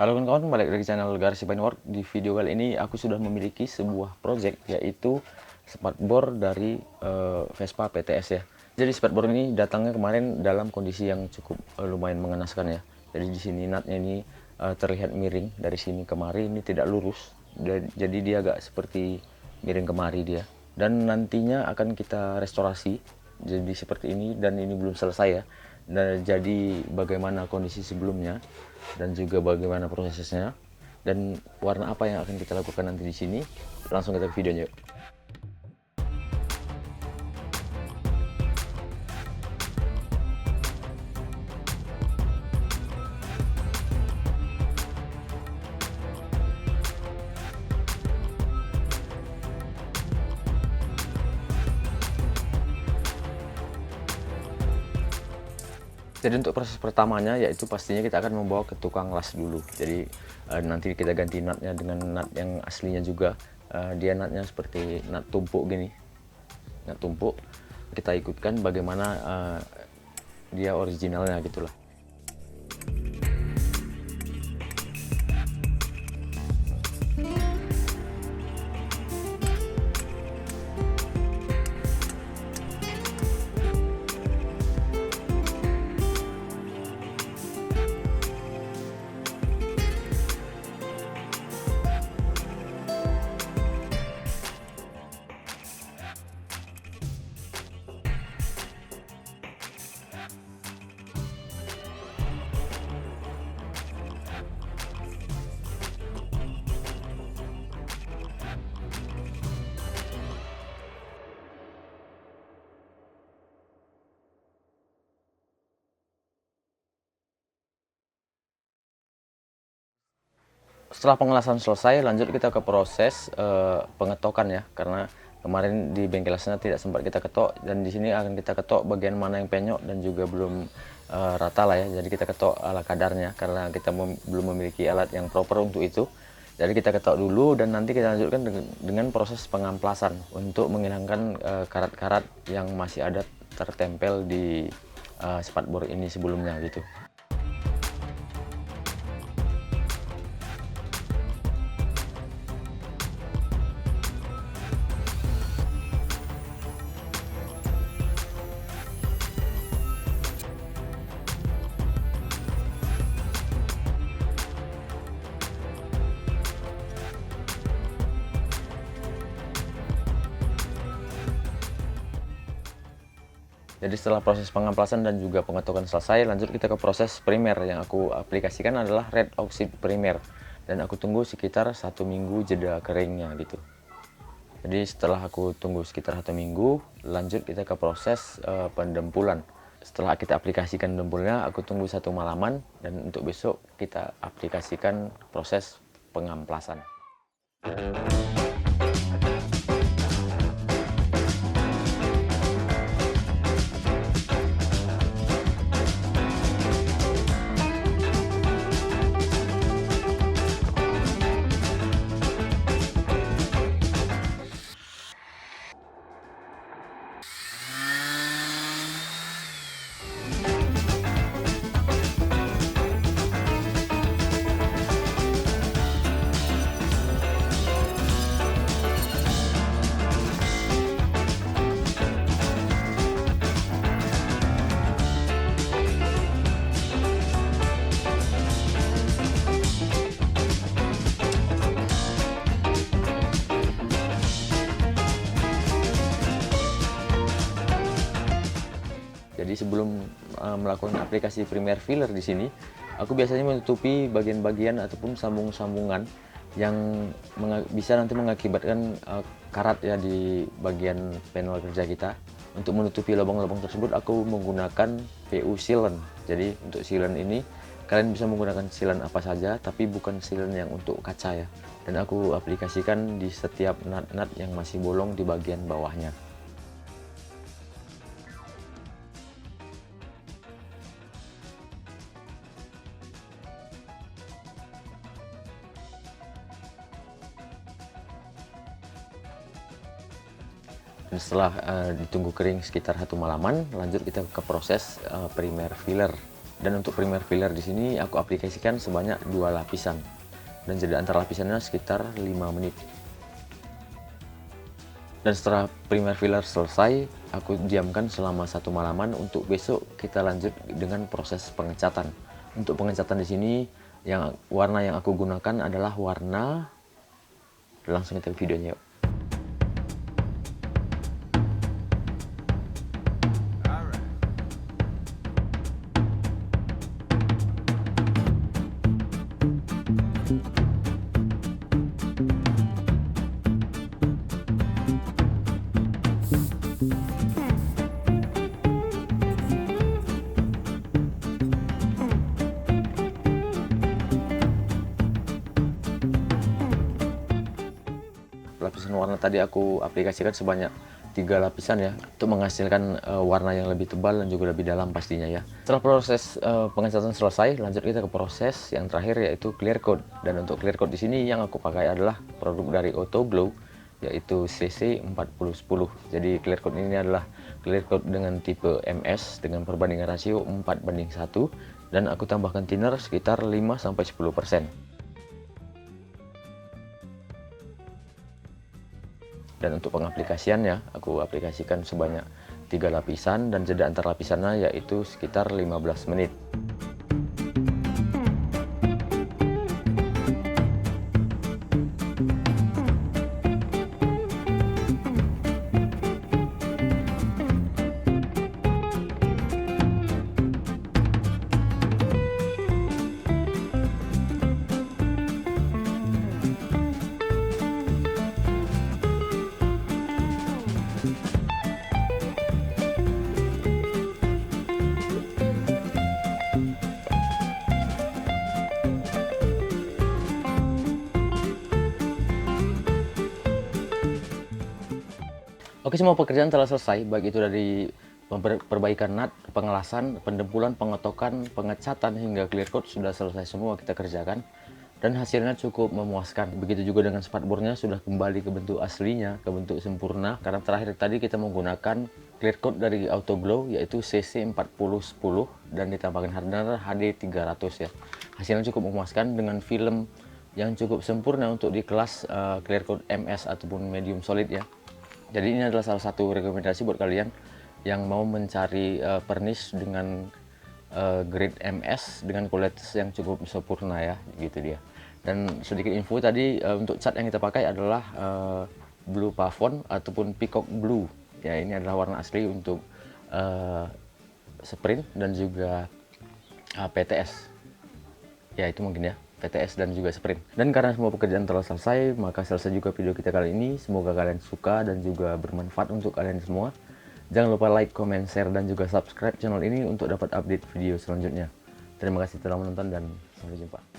Halo kawan-kawan, balik lagi channel Garasi Paintwork. Di video kali ini aku sudah memiliki sebuah project, yaitu spatbor dari Vespa PTS ya. Jadi spatbor ini datangnya kemarin dalam kondisi yang cukup lumayan mengenaskan ya. Jadi di sini nutnya ini terlihat miring dari sini kemari, ini tidak lurus. Jadi dia agak seperti miring kemari dia. Dan nantinya akan kita restorasi jadi seperti ini, dan ini belum selesai ya. Dan jadi bagaimana kondisi sebelumnya dan juga bagaimana prosesnya dan warna apa yang akan kita lakukan nanti di sini, langsung kita ke videonya yuk. Jadi untuk proses pertamanya yaitu pastinya kita akan membawa ke tukang las dulu. Jadi nanti kita ganti nutnya dengan nut yang aslinya juga. Dia nutnya seperti nut tumpuk gini, nut tumpuk. Kita ikutkan bagaimana dia originalnya gitulah. Setelah pengelasan selesai, lanjut kita ke proses pengetokan ya, karena kemarin di bengkel lasnya tidak sempat kita ketok, dan di sini akan kita ketok bagian mana yang penyok dan juga belum rata lah ya. Jadi kita ketok ala kadarnya karena kita belum memiliki alat yang proper untuk itu. Jadi kita ketok dulu dan nanti kita lanjutkan dengan proses pengamplasan untuk menghilangkan karat-karat yang masih ada tertempel di spatbor ini sebelumnya gitu. Jadi setelah proses pengamplasan dan juga pengetokan selesai, lanjut kita ke proses primer. Yang aku aplikasikan adalah red oxide primer, dan aku tunggu sekitar 1 minggu jeda keringnya gitu. Jadi setelah aku tunggu sekitar 1 minggu, lanjut kita ke proses pendempulan. Setelah kita aplikasikan dempulnya, aku tunggu 1 malaman, dan untuk besok kita aplikasikan proses pengamplasan. Jadi sebelum melakukan aplikasi primer filler di sini, aku biasanya menutupi bagian-bagian ataupun sambung-sambungan yang bisa nanti mengakibatkan karat ya di bagian panel kerja kita. Untuk menutupi lubang-lubang tersebut, aku menggunakan PU sealant. Jadi untuk sealant ini kalian bisa menggunakan sealant apa saja, tapi bukan sealant yang untuk kaca ya. Dan aku aplikasikan di setiap nut-nut yang masih bolong di bagian bawahnya. Dan setelah ditunggu kering sekitar 1 malaman, lanjut kita ke proses primer filler. Dan untuk primer filler di sini aku aplikasikan sebanyak 2 lapisan. Dan jeda antar lapisannya sekitar 5 menit. Dan setelah primer filler selesai, aku diamkan selama 1 malaman untuk besok kita lanjut dengan proses pengecatan. Untuk pengecatan di sini, warna yang aku gunakan adalah warna, langsung kita ke videonya yuk. Lapisan warna tadi aku aplikasikan sebanyak 3 lapisan ya, untuk menghasilkan warna yang lebih tebal dan juga lebih dalam pastinya ya. Setelah proses pengecatan selesai, lanjut kita ke proses yang terakhir, yaitu clear coat. Dan untuk clear coat di sini yang aku pakai adalah produk dari Autoglow, yaitu CC4010. Jadi clear coat ini adalah clear coat dengan tipe MS dengan perbandingan rasio 4:1, dan aku tambahkan thinner sekitar 5-10%. Dan untuk pengaplikasiannya, aku aplikasikan sebanyak 3 lapisan dan jeda antar lapisannya yaitu sekitar 15 menit. Oke, semua pekerjaan telah selesai, baik itu dari perbaikan nut, pengelasan, pendempulan, pengotokan, pengecatan hingga clear coat sudah selesai semua kita kerjakan, dan hasilnya cukup memuaskan. Begitu juga dengan spatbornya sudah kembali ke bentuk aslinya, ke bentuk sempurna, karena terakhir tadi kita menggunakan clear coat dari Autoglow yaitu CC4010 dan ditambahkan hardener HD300 ya. Hasilnya cukup memuaskan dengan film yang cukup sempurna untuk di kelas clear coat MS ataupun medium solid ya. Jadi ini adalah salah satu rekomendasi buat kalian yang mau mencari pernis dengan grade MS dengan kualitas yang cukup sempurna ya, gitu dia. Dan sedikit info tadi, untuk cat yang kita pakai adalah blue pavon ataupun peacock blue. Ya, ini adalah warna asli untuk sprint dan juga PTS. Ya, itu mungkin ya. PTS dan juga sprint. Dan karena semua pekerjaan telah selesai, maka selesai juga video kita kali ini. Semoga kalian suka dan juga bermanfaat untuk kalian semua. Jangan lupa like, comment, share, dan juga subscribe channel ini untuk dapat update video selanjutnya. Terima kasih telah menonton dan sampai jumpa.